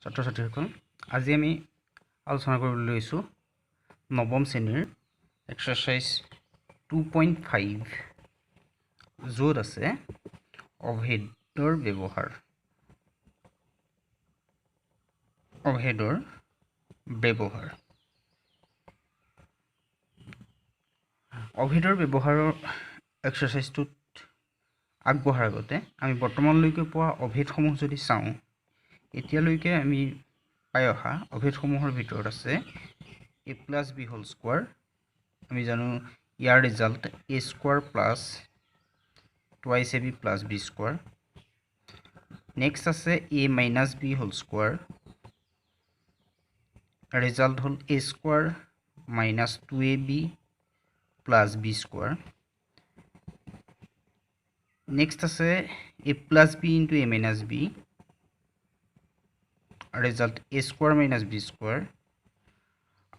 ছাত্ৰ ছাত্ৰীসকল আজি আমি আলোচনা কৰিবলৈ লৈছোঁ নৱম শ্ৰেণীৰ এক্সাৰসাইজ 2.5 য'ত আছে অভেদৰ ব্যৱহাৰ অভেদৰ ব্যৱহাৰৰ এক্সাৰসাইজটোত আগবঢ়াৰ আগতে আমি বৰ্তমানলৈকে পোৱা অভেদসমূহ যদি চাওঁ এতিয়ালৈকে আমি পাই অহা অভেদসমূহৰ ভিতৰত আছে a plus b whole square আমি জানো ইয়াৰ result a square plus twice ab plus b square next আছে a minus b whole square result হ'ল a square minus 2ab plus b square next আছে a plus b into a minus b result a square minus b square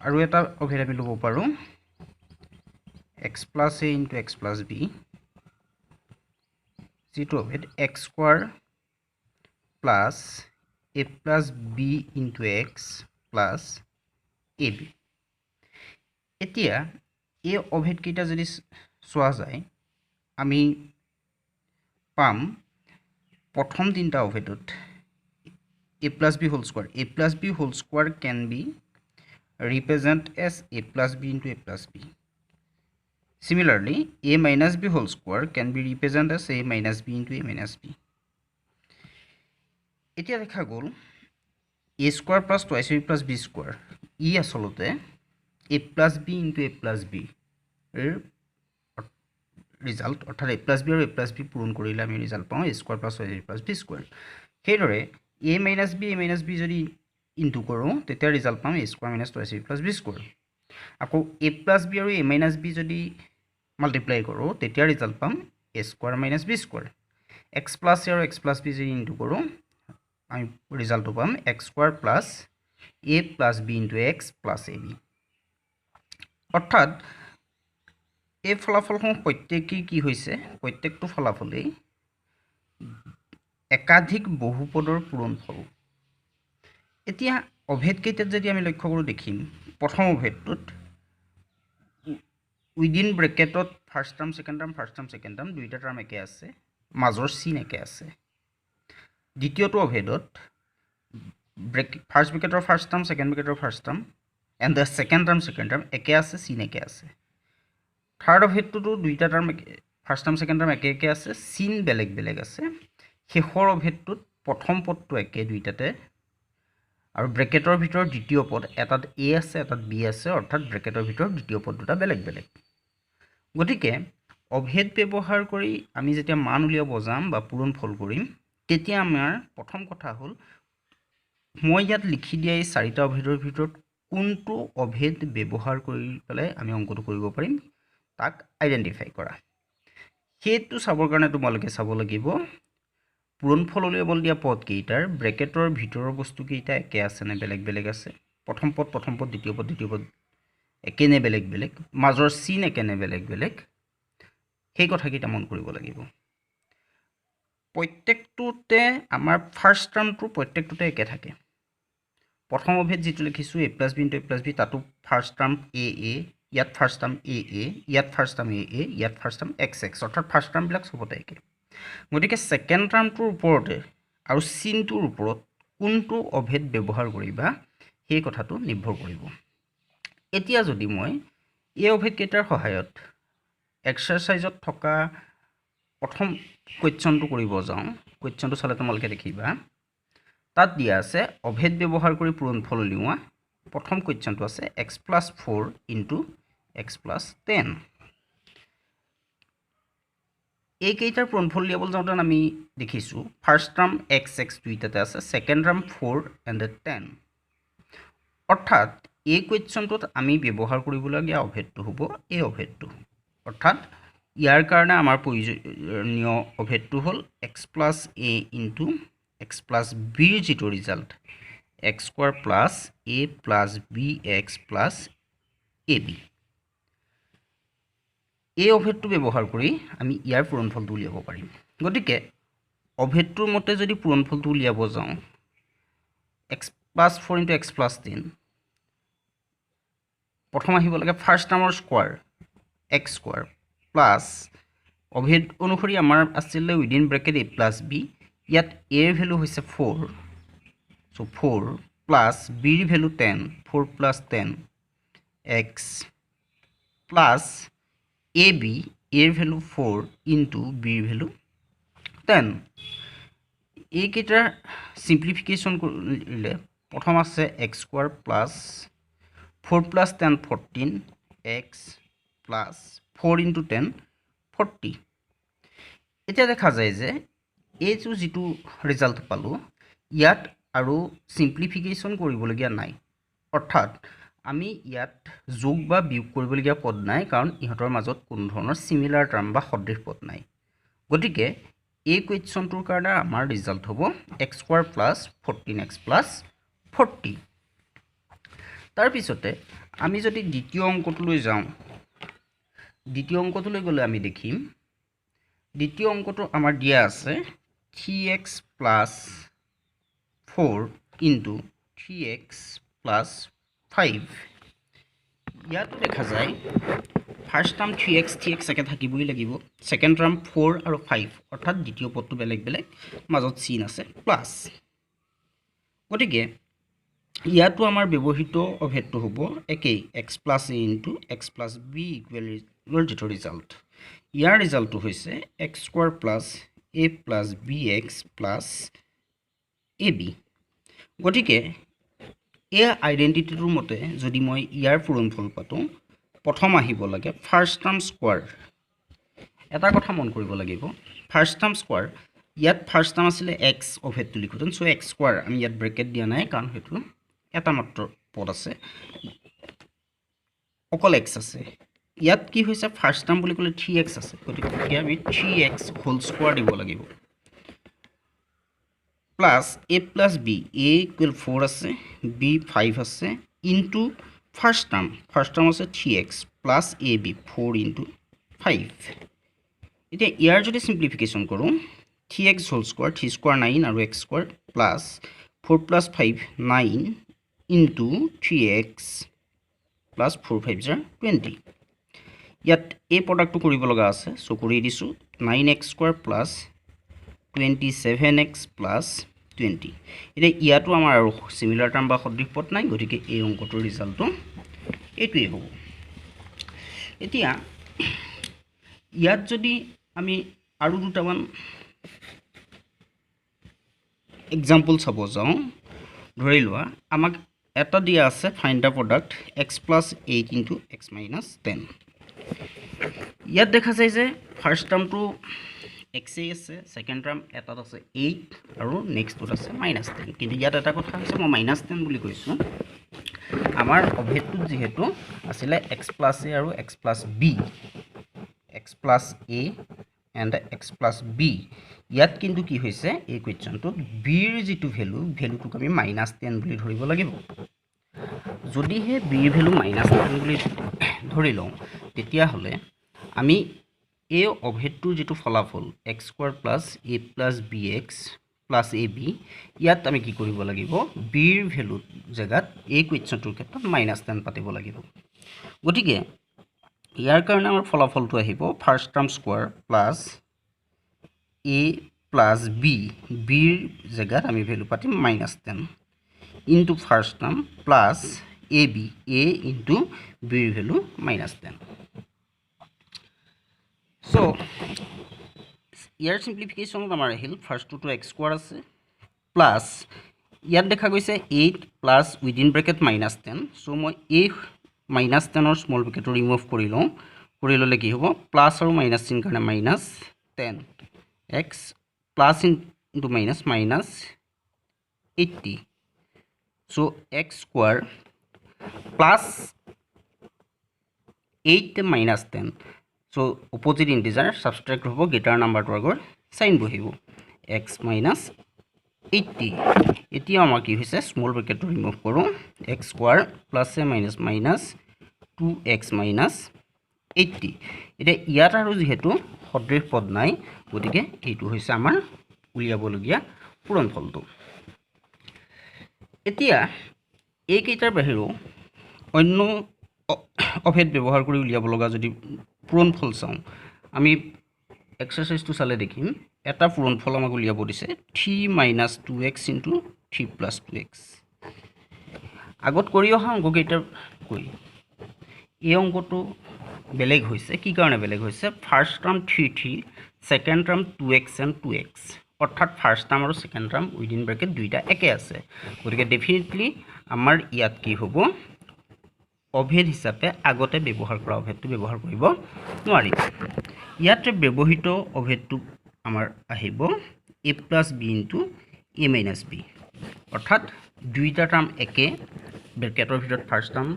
আৰু এটা অভেদ আমি ল'ব পাৰো x plus a into x plus b যেটো অভেদ x square plus a plus b into x plus ab এতিয়া এই অভেদ কেইটা যদি চোৱা যায় আমি পাম প্ৰথম তিনটা অভেদত a plus b whole square can be represented as a plus b into a plus b. Similarly, a minus b whole square can be represented as a minus b into a minus b. এতিয়া দেখা গ'ল a square plus twice ab plus b square ই আসলতে a plus b into a plus b এর result অৰ্থাৎ a plus b আৰু a plus b পূৰণ কৰিলে আমি ৰিজাল্ট পাওঁ a square plus twice ab plus b square সেইদৰে a minus b যদি ইনটু কৰোঁ তেতিয়া ৰিজাল্ট পাম a square minus twice ab plus b square আকৌ a plus b আৰু a minus b যদি মাল্টিপ্লাই কৰোঁ তেতিয়া ৰিজাল্ট পাম a square minus b square x plus a আৰু x plus b যদি ইনটু কৰোঁ আমি ৰিজাল্টটো পাম x square plus a plus b into x plus ab অৰ্থাৎ এই ফলাফলসমূহ প্ৰত্যেকই কি হৈছে প্ৰত্যেকটো ফলাফলেই একাধিক বহুপদৰ পূৰণফল এতিয়া অভেদ কেইটাত যদি আমি লক্ষ্য কৰোঁ দেখিম প্ৰথম অভেদটোত উইদিন ব্ৰেকেটত ফাৰ্স্ট টাৰ্ম সেকেন্ড টাৰ্ম দুইটা টাৰ্ম একে আছে মাজৰ চিন একে আছে দ্বিতীয়টো অভেদত ফাৰ্স্ট ব্ৰেকেটৰ ফাৰ্স্ট টাৰ্ম সেকেন্ড ব্ৰেকেটৰ first term and the second term একে আছে চিন একে আছে থাৰ্ড অভেদটোতো দুইটা term first term second term একে আছে চিন বেলেগ বেলেগ আছে শেষৰ অভেদটোত প্ৰথম পদটো একে দুইটাতে আৰু ব্ৰেকেটৰ ভিতৰত দ্বিতীয় পদ এটাত a আছে এটাত b আছে অৰ্থাৎ ব্ৰেকেটৰ ভিতৰত দ্বিতীয় পদ দুটা বেলেগ বেলেগ গতিকে অভেদ ব্যৱহাৰ কৰি আমি যেতিয়া মান উলিয়াব যাম বা পূৰণফল কৰিম তেতিয়া আমাৰ প্ৰথম কথা হ'ল মই ইয়াত লিখি দিয়া এই চাৰিটা অভেদৰ ভিতৰত কোনটো অভেদ ব্যৱহাৰ কৰি পেলাই আমি অংকটো কৰিব পাৰিম তাক আইডেন্টিফাই কৰা সেইটো চাবৰ কাৰণে তোমালোকে চাব লাগিব পূৰণফল উলিয়াবলৈ দিয়া পদ কেইটাৰ ব্ৰেকেটৰ ভিতৰৰ বস্তু কেইটা একে আছে নে বেলেগ বেলেগ আছে প্ৰথম পদ দ্বিতীয় পদ একে নে বেলেগ বেলেগ মাজৰ চিন একে নে বেলেগ বেলেগ সেই কথা কেইটা মন কৰিব লাগিব প্ৰত্যেকটোতে আমাৰ ফাৰ্স্ট টাৰ্মটো প্ৰত্যেকটোতে একে থাকে প্ৰথম অভেদ যেটো লিখিছো a plus b into a plus b তাতো ফাৰ্স্ট টাৰ্ম a ইয়াত ফাৰ্স্ট টাৰ্ম a ইয়াত ফাৰ্স্ট টাৰ্ম a ইয়াত ফাৰ্স্ট টাৰ্ম x অৰ্থাৎ ফাৰ্স্ট টাৰ্ম বিলাক সবতে একে গতিকে সেকেন্ড টাৰ্মটোৰ ওপৰতে আৰু চিনটোৰ ওপৰত কোনটো অভেদ ব্যৱহাৰ কৰিবা সেই কথাটো নিৰ্ভৰ কৰিব এতিয়া যদি মই এই অভেদ কেইটাৰ সহায়ত এক্সাৰসাইজত থকা প্ৰথম কোৱেশ্চনটো কৰিব যাওঁ কোৱেশ্চনটো চালে তোমালোকে দেখিবা তাত দিয়া আছে অভেদ ব্যৱহাৰ কৰি পূৰণফল উলিওৱা প্ৰথম কোৱেশ্চনটো আছে x plus 4 into x plus 10 এই কেইটাৰ পূৰণফল উলিয়াবলৈ যাওঁতে আমি দেখিছো ফাৰ্স্ট টাৰ্ম x দুইটাতে আছে সেকেন্ড টাৰ্ম 4 and 10 অৰ্থাৎ এই কোৱেশ্চনটোত আমি ব্যৱহাৰ কৰিবলগীয়া অভেদটো হ'ব এই অভেদটো অৰ্থাৎ ইয়াৰ কাৰণে আমাৰ প্ৰয়োজনীয় অভেদটো হ'ল x plus a into x plus b ৰ যেটো result x square plus a plus bx plus ab এই অভেদটো ব্যৱহাৰ কৰি আমি ইয়াৰ পূৰণফলটো উলিয়াব পাৰিম গতিকে অভেদটোৰ মতে যদি পূৰণফলটো উলিয়াব যাওঁ x plus 4 into x plus 10 প্ৰথম আহিব লাগে ফাৰ্ষ্ট টাৰ্মৰ স্কোৱাৰ এক্স স্কোৱাৰ প্লাছ অভেদ অনুসৰি আমাৰ আছিলে within bracket a plus b ইয়াত এৰ ভেলু হৈছে 4 চ' 4 প্লাছ বিৰ value 10 4 plus 10 x plus a b এৰ ভেলু 4 ইনটু বিৰ ভেলু 10 এইকেইটাৰ সিম্পলিফিকেশ্যন কৰিলে প্ৰথম আছে x square plus 4 plus 10 14 x plus 4 into 10 40 এতিয়া দেখা যায় যে এইটো যিটো ৰিজাল্ট পালোঁ ইয়াত আৰু সিম্পলিফিকেশ্যন কৰিবলগীয়া নাই অৰ্থাৎ আমি ইয়াত যোগ বা বিয়োগ কৰিবলগীয়া পদ নাই কাৰণ ইহঁতৰ মাজত কোনো ধৰণৰ সিমিলাৰ টাৰ্ম বা সদৃশ পদ নাই গতিকে এই কুৱেশ্যনটোৰ কাৰণে আমাৰ ৰিজাল্ট হ'ব x square plus 14x plus 40 তাৰপিছতে আমি যদি দ্বিতীয় অংকটোলৈ যাওঁ দ্বিতীয় অংকটোলৈ গ'লে আমি দেখিম দ্বিতীয় অংকটো আমাৰ দিয়া আছে 3x plus 4 into 3x plus 5 ইয়াত দেখা যায় ফাৰ্ষ্ট টাৰ্ম 3x একে থাকিবই লাগিব ছেকেণ্ড টাৰ্ম 4 আৰু 5 অৰ্থাৎ দ্বিতীয় পদটো বেলেগ বেলেগ মাজত চিন আছে প্লাছ গতিকে ইয়াতো আমাৰ ব্যৱহৃত অভেদটো হ'ব একেই x plus a into x plus b equal যিটো ৰিজাল্ট ইয়াৰ ৰিজাল্টটো হৈছে x square plus a plus bx plus ab গতিকে এই আইডেণ্টিটিটোৰ মতে যদি মই ইয়াৰ পূৰণফল পাতোঁ প্ৰথম আহিব লাগে ফাৰ্ষ্ট টাৰ্ম স্কোৱাৰ এটা কথা মন কৰিব লাগিব ফাৰ্ষ্ট টাৰ্ম স্কোৱাৰ ইয়াত ফাৰ্ষ্ট টাৰ্ম আছিলে x অভেদটো লিখোঁতেন চ' x স্কোৱাৰ আমি ইয়াত ব্ৰেকেট দিয়া নাই কাৰণ সেইটো এটা মাত্ৰ পদ আছে অকল x আছে ইয়াত কি হৈছে ফাৰ্ষ্ট টাৰ্ম বুলি ক'লে 3x আছে গতিকে আমি 3x হোল স্কোৱাৰ দিব লাগিব plus a plus b a equal 4 আছে b 5 আছে ইনটু ফাৰ্ষ্ট টাৰ্ম আছে 3x plus a b 4 into 5 এতিয়া ইয়াৰ যদি সিম্পলিফিকেশ্যন কৰোঁ 3x হোল স্কোৱাৰ 3 স্কোৱাৰ 9 আৰু x square plus 4 plus 5 9 into 3x plus 4 5 20 ইয়াত এই প্ৰডাক্টটো কৰিব লগা আছে চ' কৰি দিছোঁ 9x square plus 27x plus 20 এতিয়া ইয়াতো আমাৰ আৰু সিমিলাৰ টাৰ্ম বা সদৃশ পদ নাই গতিকে এই অংকটোৰ ৰিজাল্টটো এইটোৱেই হ'ব এতিয়া ইয়াত যদি আমি আৰু দুটামান এক্সাম্পল চাব যাওঁ ধৰি লোৱা আমাক এটা দিয়া আছে find the product x plus 8 into x minus 10 ইয়াত দেখা যায় যে ফাৰ্ষ্ট টাৰ্মটো x আছে ছেকেণ্ড টাৰ্ম এটাত আছে 8 আৰু নেক্সটটোত আছে -10 কিন্তু ইয়াত এটা কথা হৈছে মই -10 বুলি কৈছোঁ আমাৰ অভেদটোত যিহেতু আছিলে x প্লাছ a আৰু x plus b x plus a and x plus b ইয়াত কিন্তু কি হৈছে এই কুৱেশ্যনটোত বিৰ যিটো ভেলুটোক আমি -10 বুলি ধৰিব লাগিব যদিহে বিৰ ভেলু -10 বুলি ধৰি লওঁ তেতিয়াহ'লে আমি এই অভেদটোৰ যিটো ফলাফল x square plus a plus bx plus ab ইয়াত আমি কি কৰিব লাগিব বিৰ ভেলু জেগাত এই কুৱেশ্যনটোৰ ক্ষেত্ৰত -10 পাতিব লাগিব গতিকে ইয়াৰ কাৰণে আমাৰ ফলাফলটো আহিব first term square plus a plus b বিৰ জেগাত আমি ভেলু পাতিম -10 into first term plus ab a into বিৰ ভেলু -10 চ' ইয়াৰ সিম্পলিফিকেশ্যনত আমাৰ আহিল ফাৰ্ষ্টটোতো x স্কোৱাৰ আছে প্লাছ ইয়াত দেখা গৈছে 8 প্লাছ উইদিন ব্ৰেকেট -10 চ' মই এই -10ৰ স্মল ব্ৰেকেটটো ৰিমুভ কৰি লওঁ কৰি ল'লে কি হ'ব প্লাছ আৰু মাইনাছ চিন কাৰণে -10 x প্লাছ ইনটু মাইনাছ -80 চ' x স্কোৱাৰ প্লাছ 8 -10 চ' অপজিট ইণ্টিজাৰ ছাবষ্ট্ৰেক্ট হ'ব গেটাৰ নাম্বাৰটো আগৰ চাইন বহিব x মাইনাছ 80 এতিয়া আমাৰ কি হৈছে স্মল ব্ৰেকেটটো ৰিমুভ কৰোঁ x square plus minus 2x minus 80 এতিয়া ইয়াত আৰু যিহেতু সদৃশ পদ নাই গতিকে এইটো হৈছে আমাৰ উলিয়াবলগীয়া পূৰণফলটো এতিয়া এইকেইটাৰ বাহিৰেও অন্য অভেদ ব্যৱহাৰ কৰি উলিয়াব লগা যদি পূৰণফল চাওঁ আমি এক্সাৰচাইজটো চালে দেখিম এটা পূৰণফল আমাক উলিয়াব দিছে 3 - 2x * 3 + 2x আগত কৰি অহা অংককেইটাৰ কৈ এই অংকটো বেলেগ হৈছে কি কাৰণে বেলেগ হৈছে first term 3 second term 2x and 2x অৰ্থাৎ ফাৰ্ষ্ট টাৰ্ম আৰু সেকেন্ড টাৰ্ম উইদিন ব্ৰেকেট দুইটা একে আছে গতিকে ডেফিনেটলি আমাৰ ইয়াত কি হ'ব অভেদ হিচাপে আগতে ব্যৱহাৰ কৰা অভেদটো ব্যৱহাৰ কৰিব নোৱাৰি ইয়াতে ব্যৱহৃত অভেদটো আমাৰ আহিব a + b * a - b অৰ্থাৎ দুইটা টাৰ্ম একে ব্ৰেকেটৰ ভিতৰত ফাৰ্ষ্ট টাৰ্ম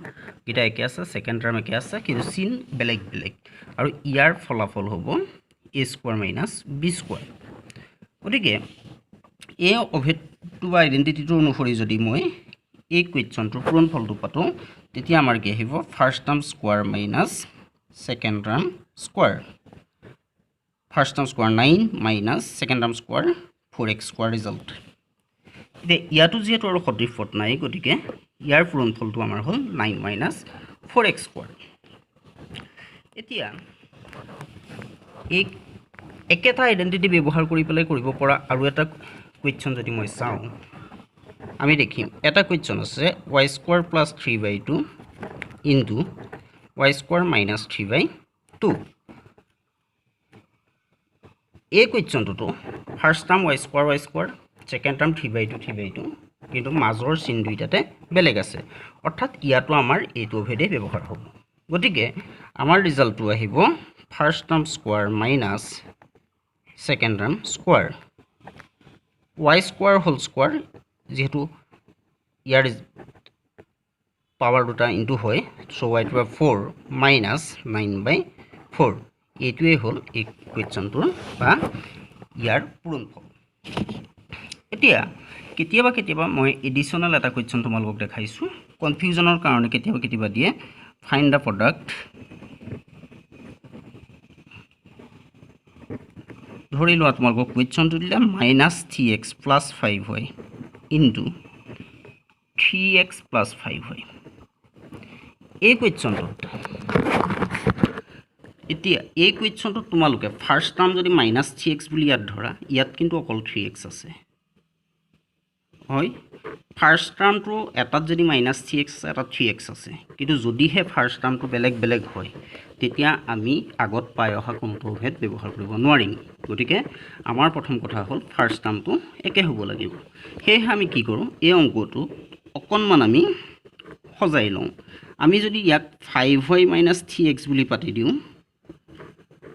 কিটা একে আছে সেকেন্ড টাৰ্ম একে আছে কিন্তু চিন বেলেগ বেলেগ আৰু ইয়াৰ ফলাফল হ'ব a² - b²। গতিকে এই অভেদটো বা আইডেন্টিটিটো অনুসৰি যদি মই এই কুৱেশ্যনটোৰ পূৰণফলটো পাতো তেতিয়া আমাৰ কি আহিব first term square minus second term square first term square 9 minus second term square 4x² result এতিয়া ইয়াতো যিহেতু আৰু সদৃশ পদ নাই গতিকে ইয়াৰ পূৰণফলটো আমাৰ হ'ল 9 - 4x²। এতিয়া এই একেটা আইডেন্টিটি ব্যৱহাৰ কৰি পেলাই কৰিব পৰা আৰু এটা কুৱেশ্যন যদি মই চাওঁ আমি দেখিম এটা কুৱেশ্যন আছে y² + 3/2 * y² - 3/2 এই কুৱেশ্যনটোতো first term y² second term 3/2 কিন্তু মাজৰ চিন দুইটাতে বেলেগ আছে অৰ্থাৎ ইয়াতো আমাৰ এইটো অভেদে ব্যৱহাৰ হ'ব গতিকে আমাৰ ৰিজাল্টটো আহিব first term square minus second term square y² whole square যেহেতু ইয়াৰ পাৱাৰ দুটা ইনটু হয় সো y² 4 মাইনাছ 9/4 এইটোৱে হ'ল এই কুৱেশ্যনটোৰ বা ইয়াৰ পূৰণফল এতিয়া কেতিয়াবা মই এডিশনাল এটা কুৱেশ্যন তোমালোকক দেখাইছো কনফিউজনৰ কাৰণে কেতিয়াবা দিয়ে ফাইন্ড দা প্ৰডাক্ট ধৰি লোৱা তোমালোকক কুৱেশ্যনটো দিলে -3x + 5 হয় ইনটু 3x + 5 হয় এই কুৱেশ্যনটোত এতিয়া এই কুৱেশ্যনটোত তোমালোকে ফাৰ্ষ্ট টাৰ্ম যদি -3x বুলি ইয়াত ধৰা ইয়াত কিন্তু অকল 3x আছে হয় ফাৰ্ষ্ট টাৰ্মটো এটাত যদি -3x আছে এটাত 3x আছে কিন্তু যদিহে ফাৰ্ষ্ট টাৰ্মটো বেলেগ হয় তেতিয়া আমি আগত পাই অহা কোনটো অভেদ ব্যৱহাৰ কৰিব নোৱাৰিম গতিকে আমাৰ প্ৰথম কথা হ'ল ফাৰ্ষ্ট টাৰ্মটো একে হ'ব লাগিব সেয়ে আমি কি কৰোঁ এই অংকটো অকণমান আমি সজাই লওঁ আমি যদি ইয়াক 5y - 3x বুলি পাতি দিওঁ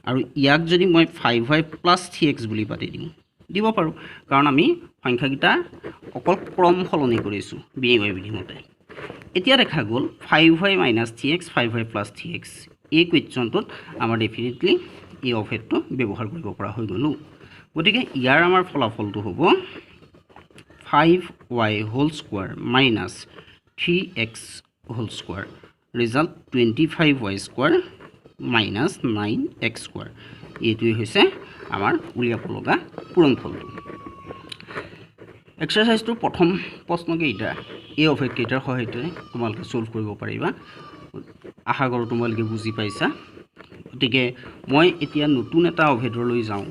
আৰু ইয়াক যদি মই 5y + 3x বুলি পাতি দিওঁ দিব পাৰোঁ কাৰণ আমি সংখ্যাকিটা অকল ক্ৰম সলনি কৰিছোঁ বিএমআই বিধিমতে এতিয়া দেখা গ'ল 5y - 3x 5y + 3x এই কুৱেশ্যনটোত আমাৰ ডেফিনেটলি এই অভেদটো ব্যৱহাৰ কৰিব পৰা হৈ গ'লো গতিকে ইয়াৰ আমাৰ ফলাফলটো হ'ব 5y whole square minus 3x whole square result 25y² minus 9x² এইটোৱে হৈছে আমাৰ উলিয়াব লগা পূৰণফলটো এক্সাৰচাইজটোৰ প্ৰথম প্ৰশ্নকেইটা এই অভেদকেইটাৰ সহায়তে তোমালোকে সলভ কৰিব পাৰিবা আশা কৰোঁ তোমালোকে বুজি পাইছা গতিকে মই এতিয়া নতুন এটা অভেদলৈ যাওঁ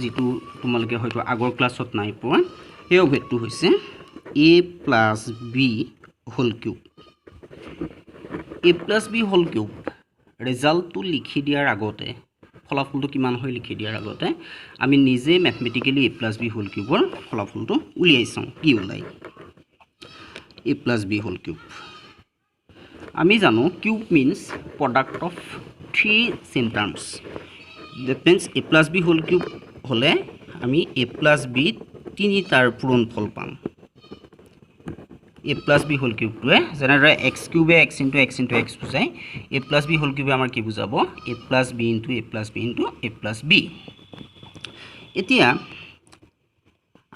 যিটো তোমালোকে হয়তো আগৰ ক্লাছত নাই পোৱা এই অভেদটো হৈছে a + b whole cube a + b whole cube ৰিজাল্টটো লিখি দিয়াৰ আগতে ফলাফলটো কিমান হয় লিখি দিয়াৰ আগতে আমি নিজে ম্যাথমেটিক্যালি a + b হোল কিউবৰ ফলাফলটো উলিয়াই চাওঁ কি ওলাই a + b হোল কিউব আমি জানো cube means product of 3 same terms that means a + b whole cube হলে আমি a + b তিনিটাৰ পূৰণফল পাম a + b হোল কিউবটোৱে যেনেদৰে x³ x * x বুজায় a + b হোল কিউবে আমাৰ কি বুজাব a + b * a + b * a + b এতিয়া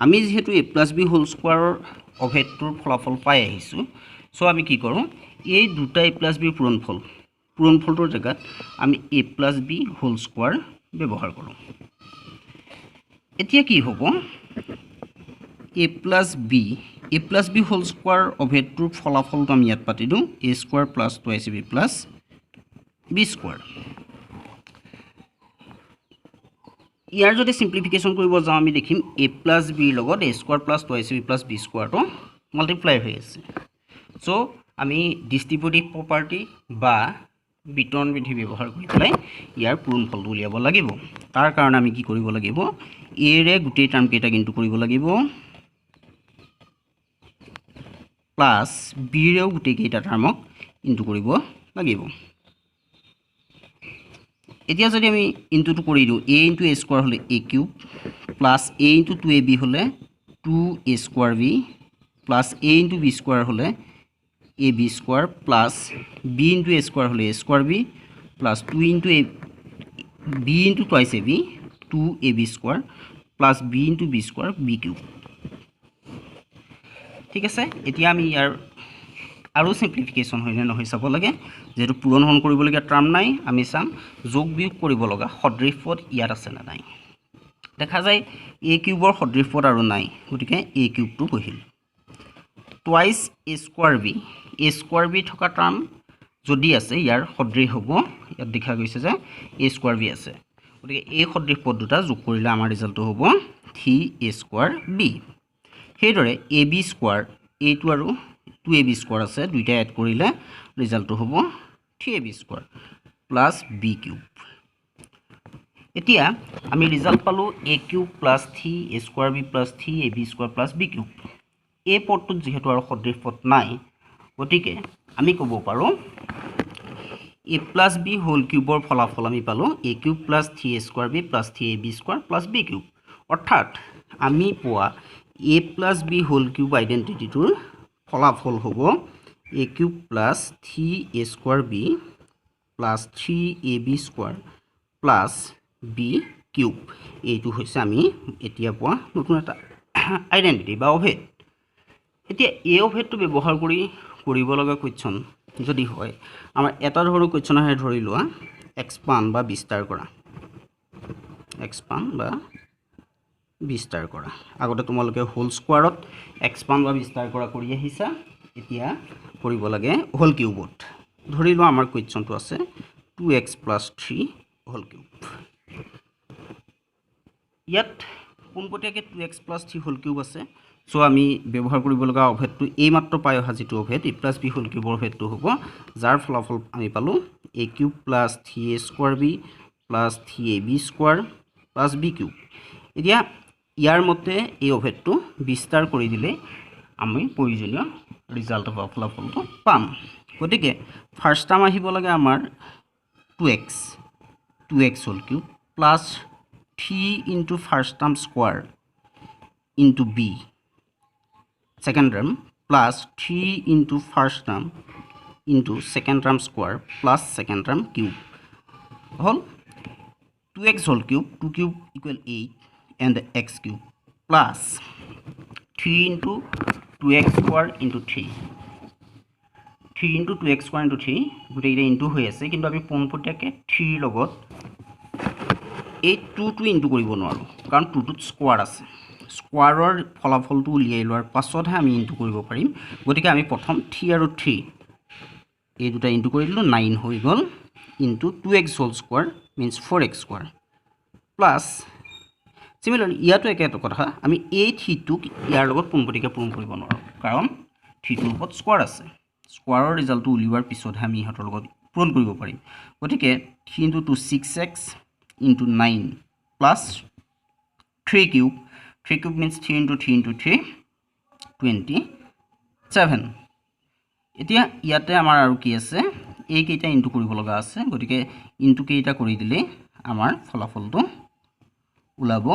আমি যেহেতু a + b হোল স্কোৱাৰৰ অভেদটোৰ ফলাফল পাই আহিছো সো আমি কি কৰোঁ এই দুটা a + b পূৰণফলটোৰ জায়গাত আমি a + b হোল স্কোৱাৰ ব্যৱহাৰ কৰোঁ এতিয়া কি হ'ব a plus b whole square অভেদটোৰ ফলাফলটো আমি ইয়াত পাতি দিওঁ a square plus 2ab plus b square ইয়াৰ যদি সিম্পলিফিকেশন কৰিব যাওঁ আমি দেখিম a plus b লগত a square plus 2ab plus b square টো মাল্টিপ্লাই হৈ আছে সো আমি ডিস্ট্ৰিবিউটিভ প্ৰপাৰ্টি বা বিতৰণ বিধি ব্যৱহাৰ কৰি পেলাই ইয়াৰ পূৰণফলটো উলিয়াব লাগিব তাৰ কাৰণে আমি কি কৰিব লাগিব a ৰে গোটেই টাৰ্ম কেইটা ইনটু কৰিব লাগিব প্লাস b ৰেও গোটেই কেইটা টাৰ্মক ইনটু কৰিব লাগিব এতিয়া যদি আমি ইনটুটো কৰি দিওঁ a * a স্কয়াৰ হলে a cube plus a * 2ab হলে 2a square b plus a * b square হলে ab square plus b * a square হলে a square b plus 2 * a b * twice ab 2ab square plus b * b square b cube ঠিক আছে এতিয়া আমি ইয়াৰ আৰু simplification হয়নে নহয় চাব লাগে যেটো পূৰণ হন কৰিব লগা টাৰ্ম নাই আমি চাম যোগ বিয়োগ কৰিব লগা সদৃশ পদ ইয়াত আছে না নাই দেখা যায় a কিউবৰ সদৃশ পদ আৰু নাই গতিকে a কিউবটো বহিল টুৱাইস a স্কয়াৰ b থকা টাৰ্ম যদি আছে ইয়াৰ সদৃশ হ'ব ইয়াত দেখা গৈছে যে a স্কয়াৰ b আছে গতিকে এই সদৃশ পদ দুটা যোগ কৰিলে আমাৰ ৰিজাল্টটো হ'ব 3a square b হেইদৰে ab square a টো আৰু 2ab স্কয়াৰ আছে দুইটা এড কৰিলে ৰিজাল্টটো হ'ব 3ab square plus b cube এতিয়া আমি ৰিজাল্ট পালো a cube plus 3a square b plus 3ab square plus b cube এই পদটো যেহেতু আৰু সদৃশ পদ নাই গতিকে আমি ক'ব পাৰো a plus b whole কিউবৰ ফলাফল আমি পালো a cube plus 3a square b plus 3ab square plus b cube অৰ্থাৎ আমি পোৱা a plus b whole cube আইডেন্টিটিটোৰ ফলাফল হ'ব a cube plus 3a square b plus 3ab square plus b cube এইটো হৈছে আমি এতিয়া পোৱা নতুন এটা আইডেন্টিটি বা অভেদ এতিয়া এই অভেদটো ব্যৱহাৰ কৰি কৰিব লগা কোৱেশ্চন যদি হয় আমাৰ এটা ধৰণৰ কোৱেশ্চন আহে ধৰি লোৱা এক্সপান্ড বা বিস্তাৰ কৰা আগতে তোমালোকে হোল স্কয়াৰত এক্সপান্ড বা বিস্তাৰ কৰা কৰি আহিছা এতিয়া কৰিব লাগে হোল কিউবত ধৰি লোৱা আমাৰ কোৱেশ্চনটো আছে 2x + 3 হোল কিউব ইয়াত পোনপটীয়াকৈ 2x + 3 হোল কিউব আছে সো আমি ব্যৱহাৰ কৰিব লগা অভেদটো এই মাত্ৰ পাই অহা যেটো অভেদ a + b হোল কিউবৰ অভেদটো হ'ব যাৰ ফলাফল আমি পালো a cube plus 3a square b plus 3ab square plus b cube এতিয়া ইয়াৰ মতে এই অভেদটো বিস্তাৰ কৰি দিলে আমি প্ৰয়োজনীয় ৰিজাল্ট বা ফলাফলটো পাম গতিকে ফাৰ্স্ট টাৰ্ম আহিব লাগে আমাৰ 2x whole cube plus 3 into first term square into b second term plus 3 into first term into second term square plus second term cube whole 2x whole cube 2 cube equal 8 and x cube plus 3 into 2x square into 3 into 2x square into 3 গোটেই এটা into হৈ আছে কিন্তু আমি পোনপটীয়াকৈ 3 লগত এই 2 টো ইনটু কৰিব নোৱাৰো কাৰণ 2 টো স্কয়াৰ আছে স্কয়াৰৰ ফলাফলটো উলিয়াই লোৱাৰ পাছতহে আমি ইনটু কৰিব পাৰিম গতিকে আমি প্ৰথম 3 আৰু 3 এই দুটা ইনটু কৰি দিলো 9 হৈ গল into 2x whole square means 4x square plus similarly ইয়াতো একেটা কথা আমি এই 3 টোক ইয়াৰ লগত পোনপটীয়াকৈ পূৰণ কৰিব নোৱাৰো কাৰণ 3 টোৰ ওপৰত স্কয়াৰ আছে স্কয়াৰৰ ৰিজাল্টটো উলিওৱাৰ পিছতহে আমি ইহঁতৰ লগত পূৰণ কৰিব পাৰিম গতিকে 3 into 2 6x into 9 plus 3 cube means 3 into 3 into 3 27 এতিয়া ইয়াতে আমাৰ আৰু কি আছে এই কেইটা ইনটু কৰিব লগা আছে গতিকে ইনটু কেইটা কৰি দিলে আমাৰ ফলাফলটো উলাব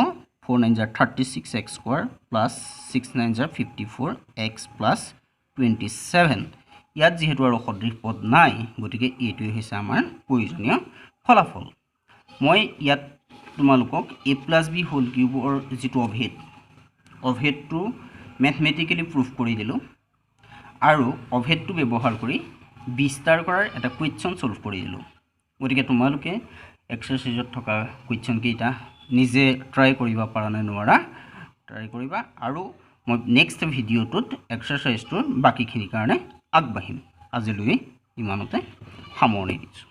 4 9 36x square plus 6 9 54x plus 27 ইয়াত যেহেতু আৰু সদৃশ পদ নাই গতিকে এইটোই হৈছে আমাৰ প্ৰয়োজনীয় ফলাফল মই ইয়াত তোমালোকক a plus b whole কিউবৰ যেটো অভেদটো ম্যাথমেটিক্যালি প্ৰুফ কৰি দিলো আৰু অভেদটো ব্যৱহাৰ কৰি বিস্তাৰ কৰাৰ এটা কোৱেশ্চন সলভ কৰি দিলো গতিকে তোমালোকে এক্সাৰসাইজত থকা কোৱেশ্চন কেইটা নিজে ট্ৰাই কৰিবা পাৰা নাই নোৱাৰা ট্ৰাই কৰিবা আৰু মই নেক্সট ভিডিঅ'টোত এক্সাৰচাইজটোৰ বাকীখিনিৰ কাৰণে আগবাঢ়িম। আজিলৈ ইমানতে সামৰণি দিছোঁ।